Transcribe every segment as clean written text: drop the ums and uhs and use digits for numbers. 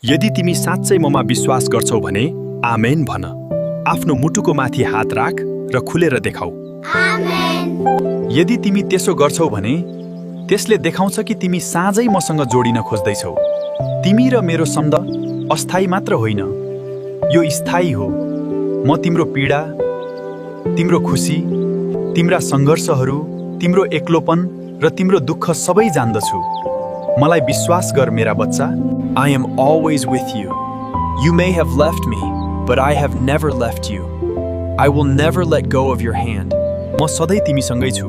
यदि तिमी साँच्चै ममा विश्वास गर्छौ भने आमेन भन। आफ्नो मुटुको माथि हात राख र खुलेर देखाऊ। आमेन। यदि तिमी त्यसो गर्छौ भने त्यसले देखाउँछ कि तिमी साँझै मसँग जोडिन खोज्दैछौ। तिमी र मेरो सम्बन्ध अस्थायी मात्र होइन, यो स्थायी हो। म तिम्रो पीडा, तिम्रो खुसी, तिम्रा सङ्घर्षहरू, तिम्रो एक्लोपन र तिम्रो दुःख सबै जान्दछु। मलाई विश्वास गर मेरा बच्चा। I am always with you. You may have left me, but I have never left you. I will never let go of your hand. म सधैँ तिमीसँगै छु।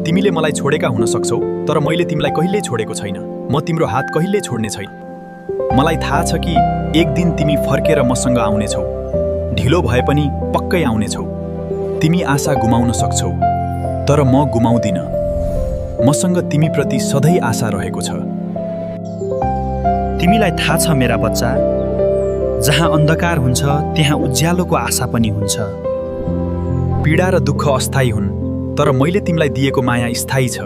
तिमीले मलाई छोडेका हुन सक्छौ, तर मैले तिमीलाई कहिल्यै छोडेको छैन। म तिम्रो हात कहिल्यै छोड्ने छैन। मलाई थाहा छ कि एक दिन तिमी फर्केर मसँग आउनेछौ। ढिलो भए पनि पक्कै आउनेछौ। तिमी आशा गुमाउन सक्छौ, तर म गुमाउँदिन। मसँग तिमीप्रति सधैँ आशा रहेको छ। तिमीलाई थाहा छ मेरा बच्चा, जहाँ अन्धकार हुन्छ त्यहाँ उज्यालोको आशा पनि हुन्छ। पीडा र दुःख अस्थायी हुन्, तर मैले तिमीलाई दिएको माया स्थायी छ।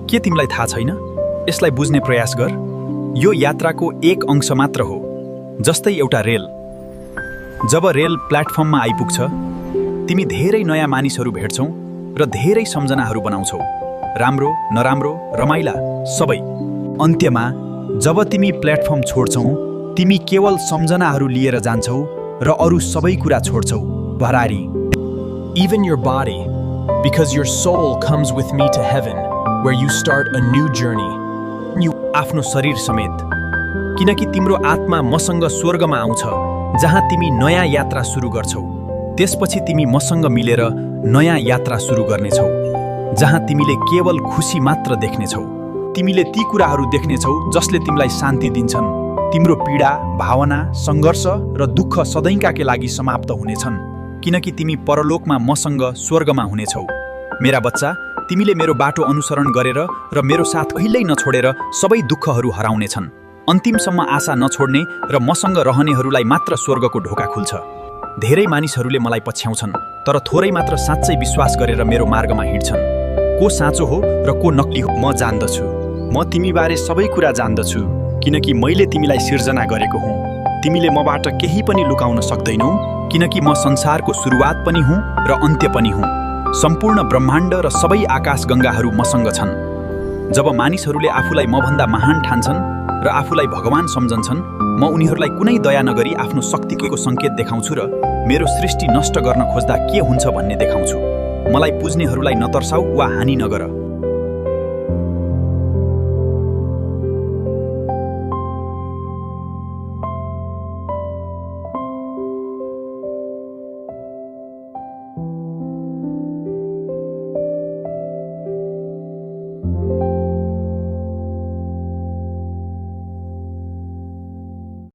के तिमीलाई थाहा छैन? यसलाई बुझ्ने प्रयास गर। यो यात्राको एक अंश मात्र हो, जस्तै एउटा रेल। जब रेल प्लेटफर्ममा आइपुग्छ, तिमी धेरै नयाँ मानिसहरू भेट्छौ र धेरै सम्झनाहरू बनाउँछौ। राम्रो, नराम्रो, रमाइला, सबै। अन्त्यमा जब तिमी प्लेटफर्म छोड्छौ, तिमी केवल सम्झनाहरू लिएर जान्छौ र अरू सबै कुरा छोड्छौ। भरारी। Even your body, because your soul comes with me to heaven, where you start a new journey. आफ्नो शरीर समेत, किनकि तिम्रो आत्मा मसँग स्वर्गमा आउँछ, जहाँ तिमी नयाँ यात्रा सुरु गर्छौ। त्यसपछि तिमी मसँग मिलेर नयाँ यात्रा सुरु गर्नेछौ, जहाँ तिमीले केवल खुसी मात्र देख्नेछौ। तिमीले ती कुराहरू देख्नेछौ जसले तिमीलाई शान्ति दिन्छन्। तिम्रो पीडा, भावना, सङ्घर्ष र दुःख सधैँकाका लागि समाप्त हुनेछन्, किनकि तिमी परलोकमा मसँग स्वर्गमा हुनेछौ। मेरा बच्चा, तिमीले मेरो बाटो अनुसरण गरेर र मेरो साथ कहिल्यै नछोडेर सबै दुःखहरू हराउनेछन्। अन्तिमसम्म आशा नछोड्ने र मसँग रहनेहरूलाई मात्र स्वर्गको ढोका खुल्छ। धेरै मानिसहरूले मलाई पछ्याउँछन्, तर थोरै मात्र साँच्चै विश्वास गरेर मेरो मार्गमा हिँड्छन्। को साँचो हो र को नकली हो म जान्दछु। म तिमीबारे सबै कुरा जान्दछु, किनकि मैले तिमीलाई सिर्जना गरेको हुँ। तिमीले मबाट केही पनि लुकाउन सक्दैनौ, किनकि म संसारको सुरुवात पनि हुँ र अन्त्य पनि हुँ। सम्पूर्ण ब्रह्माण्ड र सबै आकाशगङ्गाहरू मसँग छन्। जब मानिसहरूले आफूलाई मभन्दा महान ठान्छन् र आफूलाई भगवान सम्झन्छन्, म उनीहरूलाई कुनै दया नगरी आफ्नो शक्तिको सङ्केत देखाउँछु र मेरो सृष्टि नष्ट गर्न खोज्दा के हुन्छ भन्ने देखाउँछु। मलाई पुज्नेहरूलाई नतर्साऊ वा हानि नगर।